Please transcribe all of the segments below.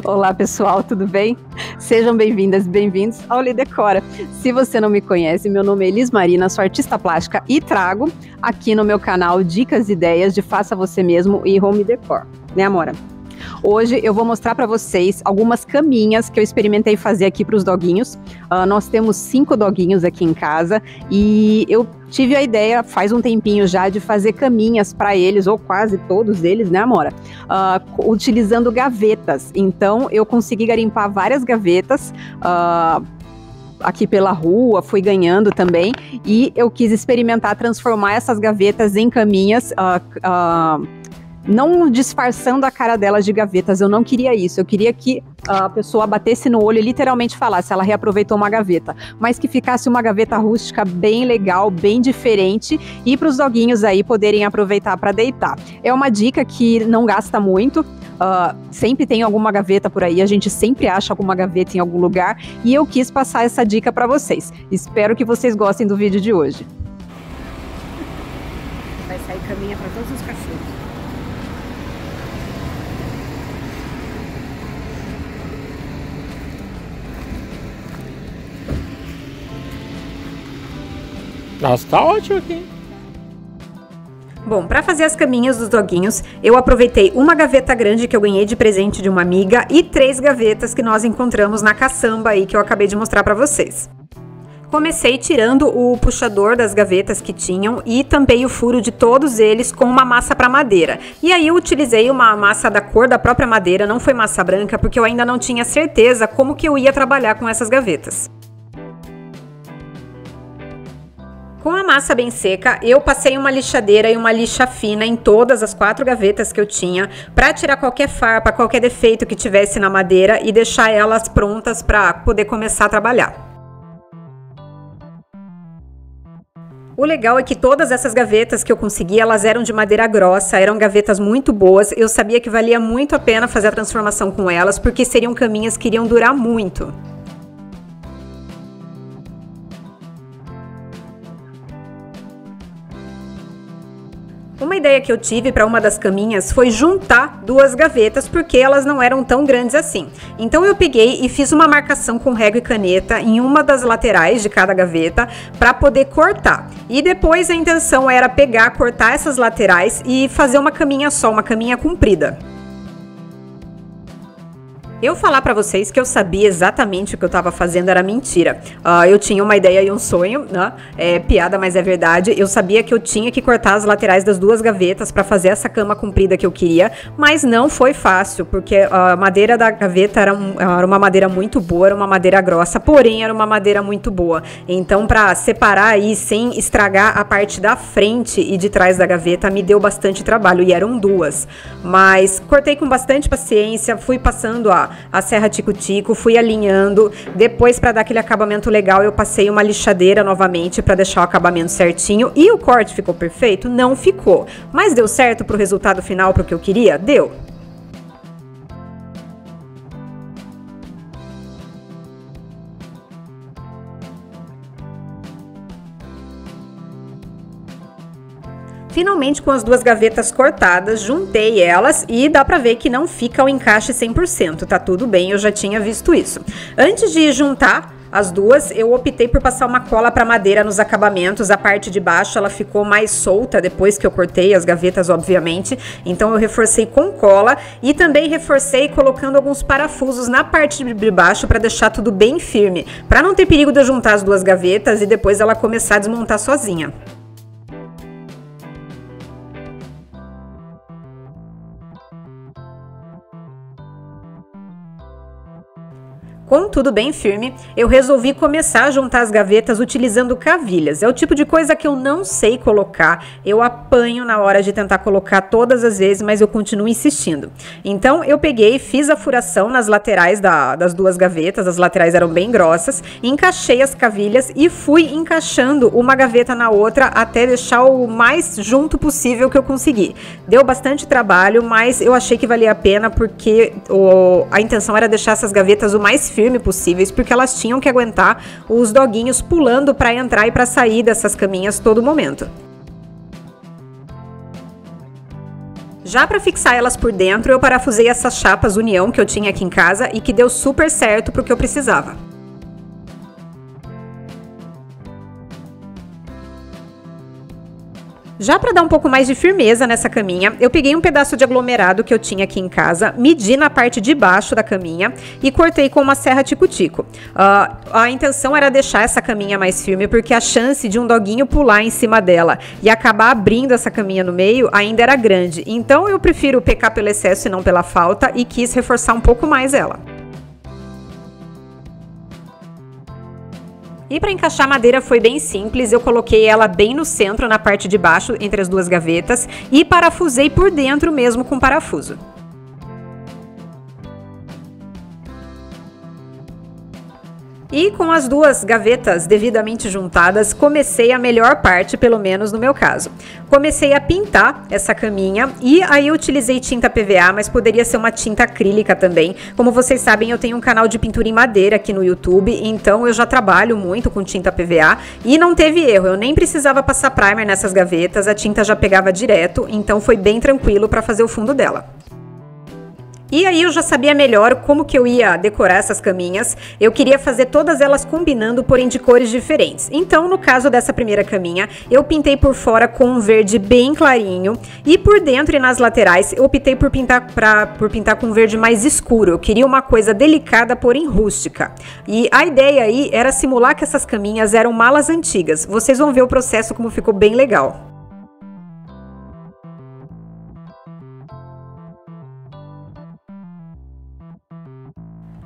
Olá pessoal, tudo bem? Sejam bem-vindas e bem-vindos ao Lhe Decora. Se você não me conhece, meu nome é Elis Marina, sou artista plástica e trago aqui no meu canal dicas e ideias de faça você mesmo e home decor, né, Amora? Hoje eu vou mostrar para vocês algumas caminhas que eu experimentei fazer aqui para os doguinhos. Nós temos 5 doguinhos aqui em casa e eu tive a ideia faz um tempinho já de fazer caminhas para eles, ou quase todos eles, né, Amora? Utilizando gavetas. Então eu consegui garimpar várias gavetas aqui pela rua, fui ganhando também, e eu quis experimentar transformar essas gavetas em caminhas, não disfarçando a cara delas de gavetas. Eu não queria isso, eu queria que a pessoa batesse no olho e literalmente falasse, ela reaproveitou uma gaveta, mas que ficasse uma gaveta rústica bem legal, bem diferente, e para os doguinhos aí poderem aproveitar para deitar. É uma dica que não gasta muito, sempre tem alguma gaveta por aí, a gente sempre acha alguma gaveta em algum lugar, e eu quis passar essa dica para vocês. Espero que vocês gostem do vídeo de hoje. Vai sair caminha para todos os cachorros. Nossa, tá ótimo aqui. Bom, para fazer as caminhas dos doguinhos, eu aproveitei uma gaveta grande que eu ganhei de presente de uma amiga e 3 gavetas que nós encontramos na caçamba aí que eu acabei de mostrar para vocês. Comecei tirando o puxador das gavetas que tinham e tampei o furo de todos eles com uma massa para madeira. E aí eu utilizei uma massa da cor da própria madeira, não foi massa branca, porque eu ainda não tinha certeza como que eu ia trabalhar com essas gavetas. Com a massa bem seca, eu passei uma lixadeira e uma lixa fina em todas as 4 gavetas que eu tinha, para tirar qualquer farpa, qualquer defeito que tivesse na madeira e deixar elas prontas para poder começar a trabalhar. O legal é que todas essas gavetas que eu consegui, elas eram de madeira grossa, eram gavetas muito boas, eu sabia que valia muito a pena fazer a transformação com elas, porque seriam caminhas que iriam durar muito. Uma ideia que eu tive para uma das caminhas foi juntar 2 gavetas, porque elas não eram tão grandes assim. Então eu peguei e fiz uma marcação com régua e caneta em uma das laterais de cada gaveta para poder cortar. E depois a intenção era pegar, cortar essas laterais e fazer uma caminha só, uma caminha comprida. Eu falar pra vocês que eu sabia exatamente o que eu tava fazendo era mentira. Eu tinha uma ideia e um sonho, né? É piada, mas é verdade. Eu sabia que eu tinha que cortar as laterais das 2 gavetas pra fazer essa cama comprida que eu queria, mas não foi fácil, porque a madeira da gaveta era uma madeira muito boa, era uma madeira grossa, porém era uma madeira muito boa. Então, pra separar aí sem estragar a parte da frente e de trás da gaveta, me deu bastante trabalho, e eram 2. Mas cortei com bastante paciência, fui passando a serra tico-tico, fui alinhando. Depois, para dar aquele acabamento legal, eu passei uma lixadeira novamente para deixar o acabamento certinho. E o corte ficou perfeito? Não ficou, mas deu certo pro resultado final, pro que eu queria? Deu. Finalmente, com as 2 gavetas cortadas, juntei elas e dá pra ver que não fica o encaixe 100%, tá tudo bem, eu já tinha visto isso. Antes de juntar as 2, eu optei por passar uma cola para madeira nos acabamentos. A parte de baixo ela ficou mais solta depois que eu cortei as gavetas, obviamente. Então eu reforcei com cola e também reforcei colocando alguns parafusos na parte de baixo para deixar tudo bem firme, para não ter perigo de eu juntar as 2 gavetas e depois ela começar a desmontar sozinha. Com tudo bem firme, eu resolvi começar a juntar as gavetas utilizando cavilhas. É o tipo de coisa que eu não sei colocar, eu apanho na hora de tentar colocar todas as vezes, mas eu continuo insistindo. Então eu peguei, fiz a furação nas laterais das 2 gavetas, as laterais eram bem grossas, encaixei as cavilhas e fui encaixando uma gaveta na outra até deixar o mais junto possível que eu consegui. Deu bastante trabalho, mas eu achei que valia a pena porque a intenção era deixar essas gavetas o mais firme possíveis, porque elas tinham que aguentar os doguinhos pulando para entrar e para sair dessas caminhas todo momento. Já para fixar elas por dentro, eu parafusei essas chapas união que eu tinha aqui em casa e que deu super certo pro que eu precisava. Já para dar um pouco mais de firmeza nessa caminha, eu peguei um pedaço de aglomerado que eu tinha aqui em casa, medi na parte de baixo da caminha e cortei com uma serra tico-tico. A intenção era deixar essa caminha mais firme porque a chance de um doguinho pular em cima dela e acabar abrindo essa caminha no meio ainda era grande. Então eu prefiro pecar pelo excesso e não pela falta e quis reforçar um pouco mais ela. E para encaixar a madeira foi bem simples, eu coloquei ela bem no centro, na parte de baixo, entre as duas gavetas, e parafusei por dentro mesmo com parafuso. E com as duas gavetas devidamente juntadas, comecei a melhor parte, pelo menos no meu caso. Comecei a pintar essa caminha e aí eu utilizei tinta PVA, mas poderia ser uma tinta acrílica também. Como vocês sabem, eu tenho um canal de pintura em madeira aqui no YouTube, então eu já trabalho muito com tinta PVA e não teve erro, eu nem precisava passar primer nessas gavetas, a tinta já pegava direto, então foi bem tranquilo para fazer o fundo dela. E aí eu já sabia melhor como que eu ia decorar essas caminhas, eu queria fazer todas elas combinando, porém de cores diferentes. Então, no caso dessa primeira caminha, eu pintei por fora com um verde bem clarinho e por dentro e nas laterais eu optei por pintar com um verde mais escuro. Eu queria uma coisa delicada, porém rústica. E a ideia aí era simular que essas caminhas eram malas antigas. Vocês vão ver o processo como ficou bem legal.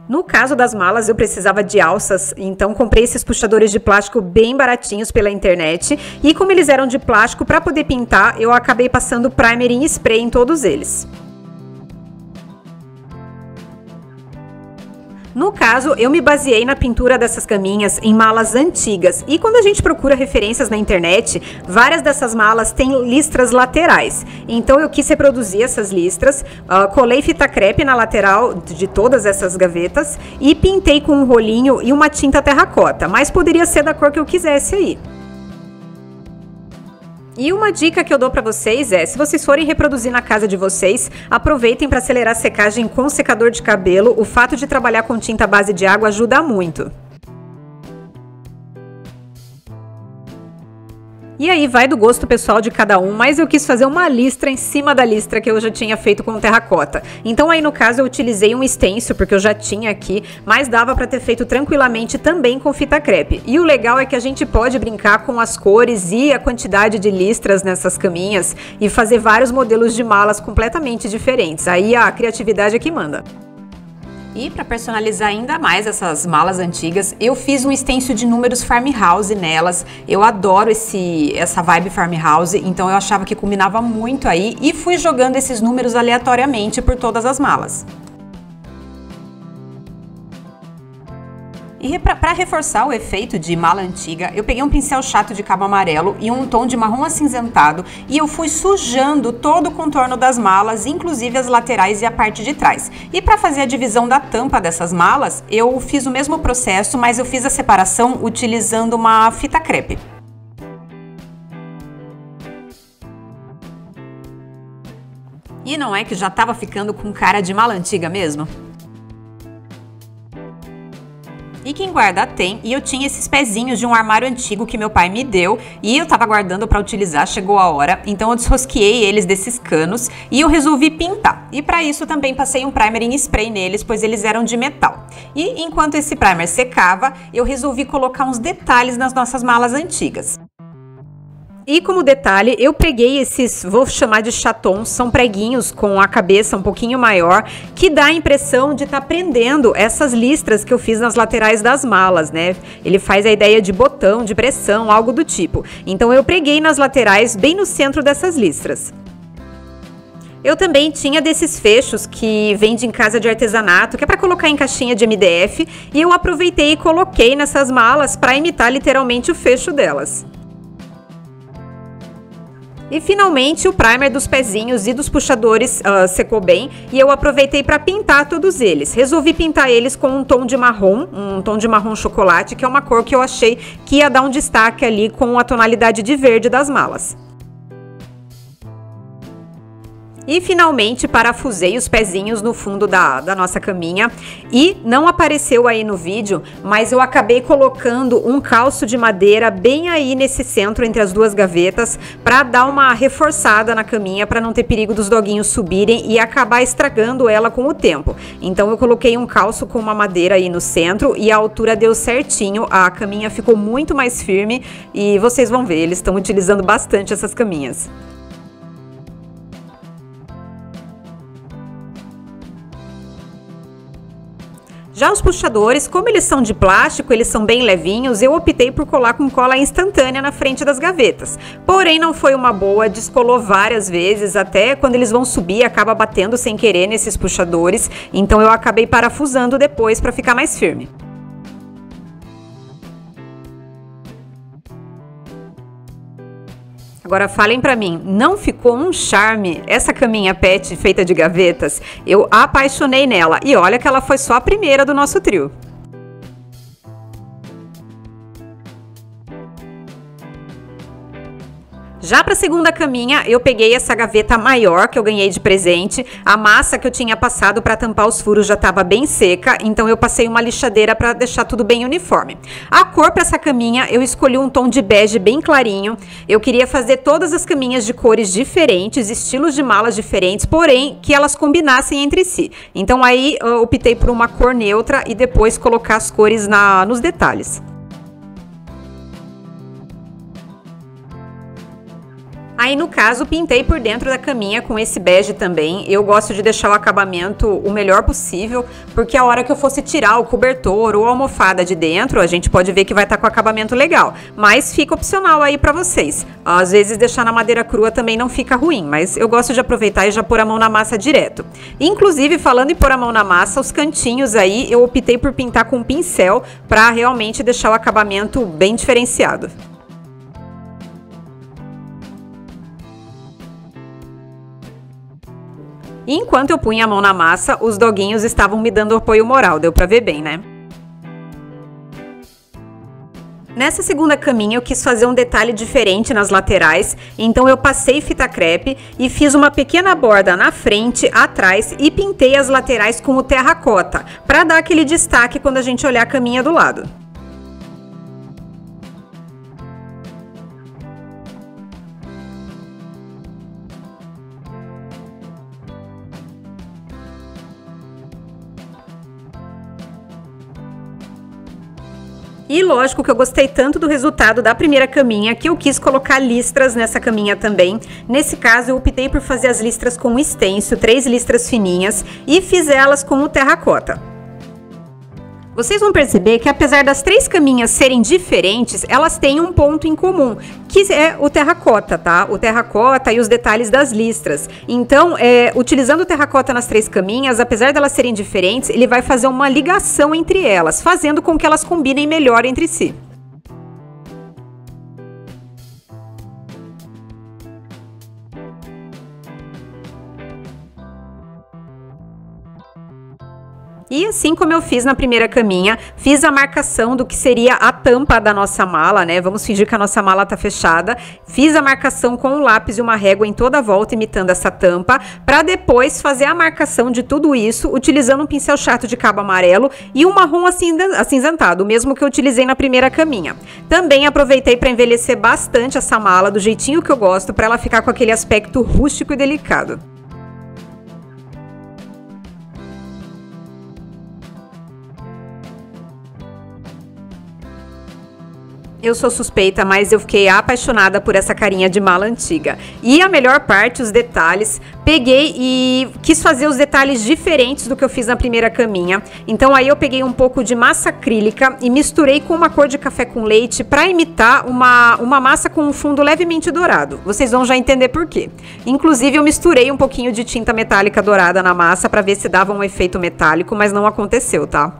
No caso das malas, eu precisava de alças, então comprei esses puxadores de plástico bem baratinhos pela internet. E como eles eram de plástico, para poder pintar, eu acabei passando primer em spray em todos eles. No caso, eu me baseei na pintura dessas caminhas em malas antigas. E quando a gente procura referências na internet, várias dessas malas têm listras laterais. Então eu quis reproduzir essas listras, colei fita crepe na lateral de todas essas gavetas e pintei com um rolinho e uma tinta terracota, mas poderia ser da cor que eu quisesse aí. E uma dica que eu dou para vocês é, se vocês forem reproduzir na casa de vocês, aproveitem para acelerar a secagem com secador de cabelo. O fato de trabalhar com tinta à base de água ajuda muito. E aí vai do gosto pessoal de cada um, mas eu quis fazer uma listra em cima da listra que eu já tinha feito com terracota. Então aí no caso eu utilizei um stencil, porque eu já tinha aqui, mas dava para ter feito tranquilamente também com fita crepe. E o legal é que a gente pode brincar com as cores e a quantidade de listras nessas caminhas e fazer vários modelos de malas completamente diferentes. Aí a criatividade é que manda. E para personalizar ainda mais essas malas antigas, eu fiz um stencil de números farmhouse nelas. Eu adoro essa vibe farmhouse, então eu achava que combinava muito aí e fui jogando esses números aleatoriamente por todas as malas. E para reforçar o efeito de mala antiga, eu peguei um pincel chato de cabo amarelo e um tom de marrom acinzentado e eu fui sujando todo o contorno das malas, inclusive as laterais e a parte de trás. E para fazer a divisão da tampa dessas malas, eu fiz o mesmo processo, mas eu fiz a separação utilizando uma fita crepe. E não é que já estava ficando com cara de mala antiga mesmo? E quem guarda tem, e eu tinha esses pezinhos de um armário antigo que meu pai me deu e eu tava guardando para utilizar, chegou a hora, então eu desrosqueei eles desses canos e eu resolvi pintar. E para isso também passei um primer em spray neles, pois eles eram de metal. E enquanto esse primer secava, eu resolvi colocar uns detalhes nas nossas malas antigas. E como detalhe, eu peguei esses, vou chamar de chatons, são preguinhos com a cabeça um pouquinho maior, que dá a impressão de estar prendendo essas listras que eu fiz nas laterais das malas, né? Ele faz a ideia de botão, de pressão, algo do tipo. Então eu preguei nas laterais, bem no centro dessas listras. Eu também tinha desses fechos que vende em casa de artesanato, que é para colocar em caixinha de MDF, e eu aproveitei e coloquei nessas malas para imitar literalmente o fecho delas. E finalmente o primer dos pezinhos e dos puxadores secou bem e eu aproveitei para pintar todos eles. Resolvi pintar eles com um tom de marrom chocolate, que é uma cor que eu achei que ia dar um destaque ali com a tonalidade de verde das malas. E finalmente parafusei os pezinhos no fundo da nossa caminha e não apareceu aí no vídeo, mas eu acabei colocando um calço de madeira bem aí nesse centro entre as duas gavetas para dar uma reforçada na caminha, para não ter perigo dos doguinhos subirem e acabar estragando ela com o tempo. Então eu coloquei um calço com uma madeira aí no centro e a altura deu certinho, a caminha ficou muito mais firme e vocês vão ver, eles estão utilizando bastante essas caminhas. Já os puxadores, como eles são de plástico, eles são bem levinhos, eu optei por colar com cola instantânea na frente das gavetas. Porém, não foi uma boa, descolou várias vezes, até quando eles vão subir, acaba batendo sem querer nesses puxadores, então eu acabei parafusando depois para ficar mais firme. Agora falem pra mim, não ficou um charme essa caminha pet feita de gavetas? Eu apaixonei nela e olha que ela foi só a primeira do nosso trio. Já para a segunda caminha, eu peguei essa gaveta maior que eu ganhei de presente. A massa que eu tinha passado para tampar os furos já estava bem seca, então eu passei uma lixadeira para deixar tudo bem uniforme. A cor para essa caminha, eu escolhi um tom de bege bem clarinho. Eu queria fazer todas as caminhas de cores diferentes, estilos de malas diferentes, porém que elas combinassem entre si. Então aí eu optei por uma cor neutra e depois colocar as cores nos detalhes. Aí no caso pintei por dentro da caminha com esse bege também. Eu gosto de deixar o acabamento o melhor possível, porque a hora que eu fosse tirar o cobertor ou a almofada de dentro, a gente pode ver que vai estar com acabamento legal, mas fica opcional aí pra vocês. Às vezes deixar na madeira crua também não fica ruim, mas eu gosto de aproveitar e já pôr a mão na massa direto. Inclusive, falando em pôr a mão na massa, os cantinhos aí eu optei por pintar com pincel pra realmente deixar o acabamento bem diferenciado. E enquanto eu punha a mão na massa, os doguinhos estavam me dando apoio moral, deu pra ver bem, né? Nessa segunda caminha eu quis fazer um detalhe diferente nas laterais, então eu passei fita crepe e fiz uma pequena borda na frente, atrás e pintei as laterais com o terracota, para dar aquele destaque quando a gente olhar a caminha do lado. E lógico que eu gostei tanto do resultado da primeira caminha que eu quis colocar listras nessa caminha também. Nesse caso eu optei por fazer as listras com stencil, 3 listras fininhas e fiz elas com o terracota. Vocês vão perceber que apesar das 3 caminhas serem diferentes, elas têm um ponto em comum, que é o terracota, tá? O terracota e os detalhes das listras. Então, utilizando o terracota nas 3 caminhas, apesar delas serem diferentes, ele vai fazer uma ligação entre elas, fazendo com que elas combinem melhor entre si. E assim como eu fiz na primeira caminha, fiz a marcação do que seria a tampa da nossa mala, né? Vamos fingir que a nossa mala tá fechada. Fiz a marcação com um lápis e uma régua em toda a volta, imitando essa tampa, para depois fazer a marcação de tudo isso, utilizando um pincel chato de cabo amarelo e um marrom acinzentado, o mesmo que eu utilizei na primeira caminha. Também aproveitei para envelhecer bastante essa mala, do jeitinho que eu gosto, para ela ficar com aquele aspecto rústico e delicado. Eu sou suspeita, mas eu fiquei apaixonada por essa carinha de mala antiga. E a melhor parte, os detalhes, peguei e quis fazer os detalhes diferentes do que eu fiz na primeira caminha. Então aí eu peguei um pouco de massa acrílica e misturei com uma cor de café com leite para imitar uma massa com um fundo levemente dourado. Vocês vão já entender por quê. Inclusive eu misturei um pouquinho de tinta metálica dourada na massa para ver se dava um efeito metálico, mas não aconteceu, tá?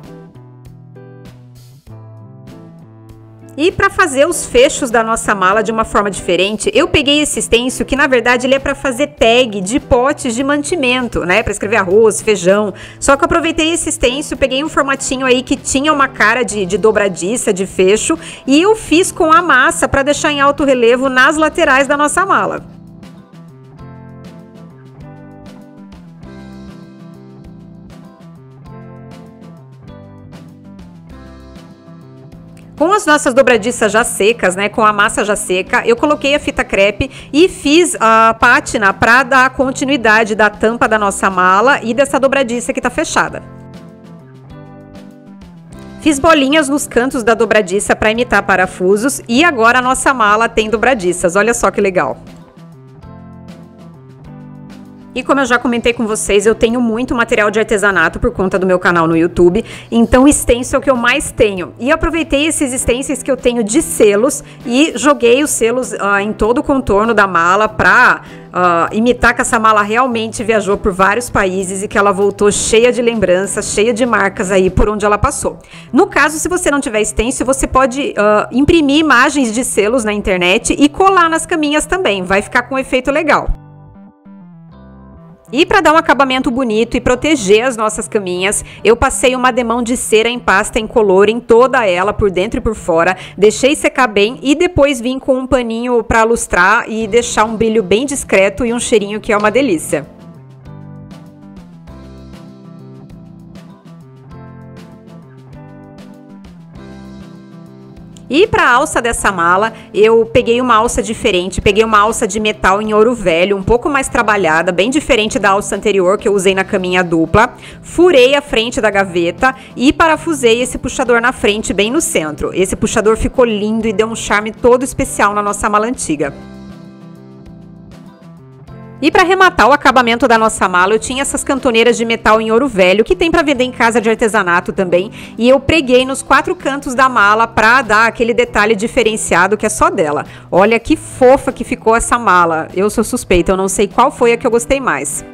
E para fazer os fechos da nossa mala de uma forma diferente, eu peguei esse stencil que na verdade ele é para fazer tag de potes de mantimento, né? Para escrever arroz, feijão. Só que eu aproveitei esse stencil, peguei um formatinho aí que tinha uma cara de dobradiça, de fecho, e eu fiz com a massa para deixar em alto relevo nas laterais da nossa mala. Com as nossas dobradiças já secas, né, com a massa já seca, eu coloquei a fita crepe e fiz a pátina para dar continuidade da tampa da nossa mala e dessa dobradiça que tá fechada. Fiz bolinhas nos cantos da dobradiça para imitar parafusos e agora a nossa mala tem dobradiças, olha só que legal. E como eu já comentei com vocês, eu tenho muito material de artesanato por conta do meu canal no YouTube, então stencil é o que eu mais tenho. E aproveitei esses stencils que eu tenho de selos e joguei os selos em todo o contorno da mala para imitar que essa mala realmente viajou por vários países e que ela voltou cheia de lembranças, cheia de marcas aí por onde ela passou. No caso, se você não tiver stencil, você pode imprimir imagens de selos na internet e colar nas caminhas também, vai ficar com um efeito legal. E para dar um acabamento bonito e proteger as nossas caminhas, eu passei uma demão de cera em pasta incolor em toda ela, por dentro e por fora, deixei secar bem e depois vim com um paninho para lustrar e deixar um brilho bem discreto e um cheirinho que é uma delícia. E para a alça dessa mala, eu peguei uma alça diferente, peguei uma alça de metal em ouro velho, um pouco mais trabalhada, bem diferente da alça anterior que eu usei na caminha dupla. Furei a frente da gaveta e parafusei esse puxador na frente, bem no centro. Esse puxador ficou lindo e deu um charme todo especial na nossa mala antiga. E para arrematar o acabamento da nossa mala, eu tinha essas cantoneiras de metal em ouro velho, que tem para vender em casa de artesanato também, e eu preguei nos 4 cantos da mala para dar aquele detalhe diferenciado que é só dela. Olha que fofa que ficou essa mala. Eu sou suspeita, eu não sei qual foi a que eu gostei mais.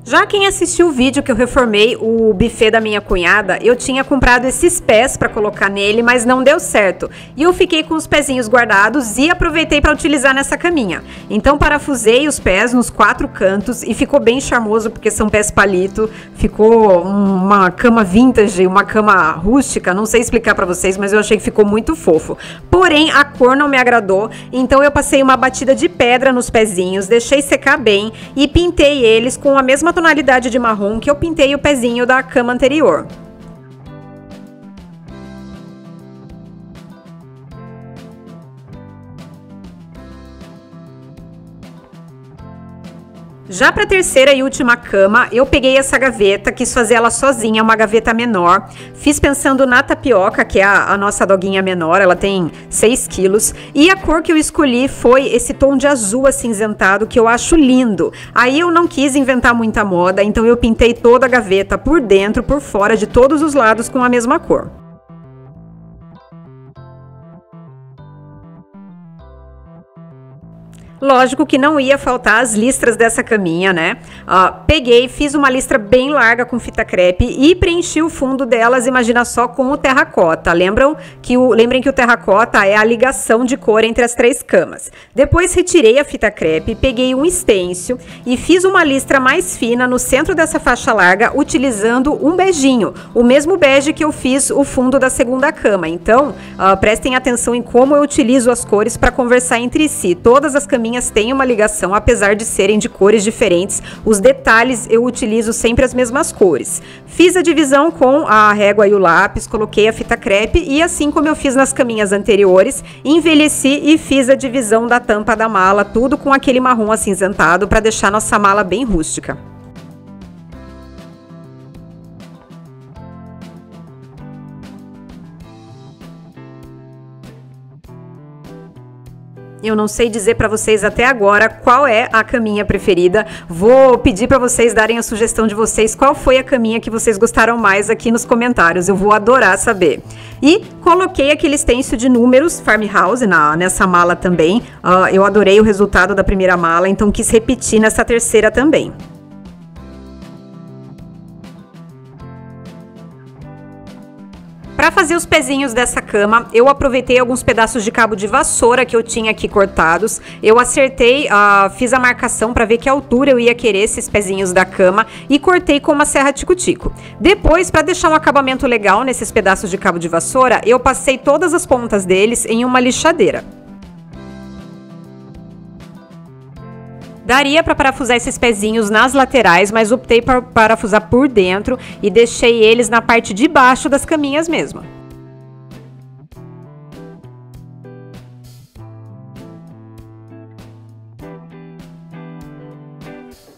Já quem assistiu o vídeo que eu reformei o buffet da minha cunhada, eu tinha comprado esses pés para colocar nele, mas não deu certo. E eu fiquei com os pezinhos guardados e aproveitei para utilizar nessa caminha. Então parafusei os pés nos 4 cantos e ficou bem charmoso porque são pés palito. Ficou uma cama vintage, uma cama rústica, não sei explicar para vocês, mas eu achei que ficou muito fofo. Porém, a cor não me agradou, então eu passei uma batida de pedra nos pezinhos, deixei secar bem e pintei eles com a mesma tonalidade de marrom que eu pintei o pezinho da cama anterior. Já para a terceira e última cama, eu peguei essa gaveta, quis fazer ela sozinha, uma gaveta menor. Fiz pensando na Tapioca, que é a nossa doguinha menor, ela tem 6 quilos. E a cor que eu escolhi foi esse tom de azul acinzentado, que eu acho lindo. Aí eu não quis inventar muita moda, então eu pintei toda a gaveta por dentro, por fora, de todos os lados com a mesma cor. Lógico que não ia faltar as listras dessa caminha, né? Peguei, fiz uma listra bem larga com fita crepe e preenchi o fundo delas, imagina só, com o terracota. Lembrem que o terracota é a ligação de cor entre as 3 camas. Depois retirei a fita crepe, peguei um stencil e fiz uma listra mais fina no centro dessa faixa larga, utilizando um beijinho, o mesmo bege que eu fiz o fundo da segunda cama. Então, prestem atenção em como eu utilizo as cores para conversar entre si. Todas as caminhas têm uma ligação, apesar de serem de cores diferentes. Os detalhes eu utilizo sempre as mesmas cores. Fiz a divisão com a régua e o lápis, coloquei a fita crepe e, assim como eu fiz nas caminhas anteriores, envelheci e fiz a divisão da tampa da mala, tudo com aquele marrom acinzentado para deixar nossa mala bem rústica. Eu não sei dizer para vocês até agora qual é a caminha preferida. Vou pedir para vocês darem a sugestão de vocês, qual foi a caminha que vocês gostaram mais aqui nos comentários. Eu vou adorar saber. E coloquei aquele stencil de números Farmhouse nessa mala também. Eu adorei o resultado da primeira mala, então quis repetir nessa terceira também. Para fazer os pezinhos dessa cama, eu aproveitei alguns pedaços de cabo de vassoura que eu tinha aqui cortados. Eu acertei, fiz a marcação para ver que altura eu ia querer esses pezinhos da cama e cortei com uma serra tico-tico. Depois, para deixar um acabamento legal nesses pedaços de cabo de vassoura, eu passei todas as pontas deles em uma lixadeira. Daria para parafusar esses pezinhos nas laterais, mas optei por parafusar por dentro e deixei eles na parte de baixo das caminhas mesmo.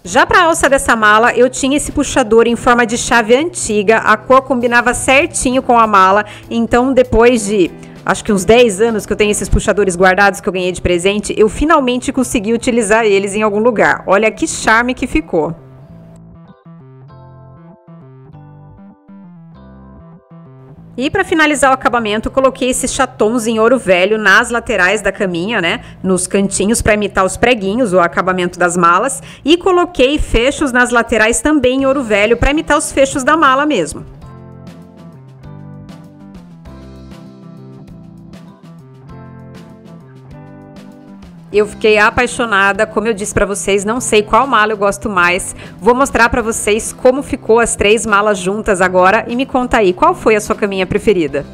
Já para a alça dessa mala, eu tinha esse puxador em forma de chave antiga, a cor combinava certinho com a mala, então depois de acho que uns 10 anos que eu tenho esses puxadores guardados que eu ganhei de presente, eu finalmente consegui utilizar eles em algum lugar. Olha que charme que ficou. E para finalizar o acabamento, coloquei esses chatons em ouro velho nas laterais da caminha, né? Nos cantinhos para imitar os preguinhos, o acabamento das malas. E coloquei fechos nas laterais também em ouro velho para imitar os fechos da mala mesmo. Eu fiquei apaixonada, como eu disse para vocês, não sei qual mala eu gosto mais. Vou mostrar para vocês como ficou as 3 malas juntas agora e me conta aí, qual foi a sua caminha preferida?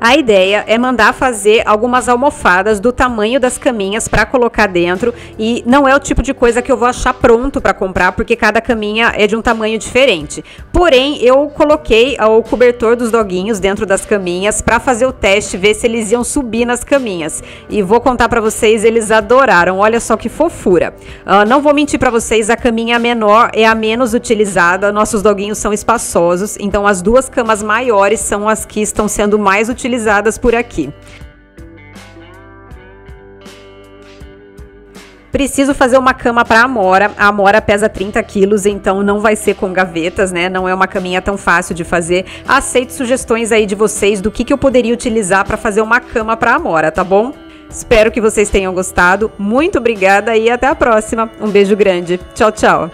A ideia é mandar fazer algumas almofadas do tamanho das caminhas para colocar dentro e não é o tipo de coisa que eu vou achar pronto para comprar porque cada caminha é de um tamanho diferente. Porém, eu coloquei o cobertor dos doguinhos dentro das caminhas para fazer o teste, ver se eles iam subir nas caminhas. E vou contar para vocês, eles adoraram, olha só que fofura. Não vou mentir para vocês, a caminha menor é a menos utilizada, nossos doguinhos são espaçosos, então as 2 camas maiores são as que estão sendo mais utilizadas por aqui. Preciso fazer uma cama para a Amora pesa 30 quilos, então não vai ser com gavetas, né? Não é uma caminha tão fácil de fazer. Aceito sugestões aí de vocês do que eu poderia utilizar para fazer uma cama para a Amora, tá bom? Espero que vocês tenham gostado. Muito obrigada e até a próxima. Um beijo grande. Tchau, tchau.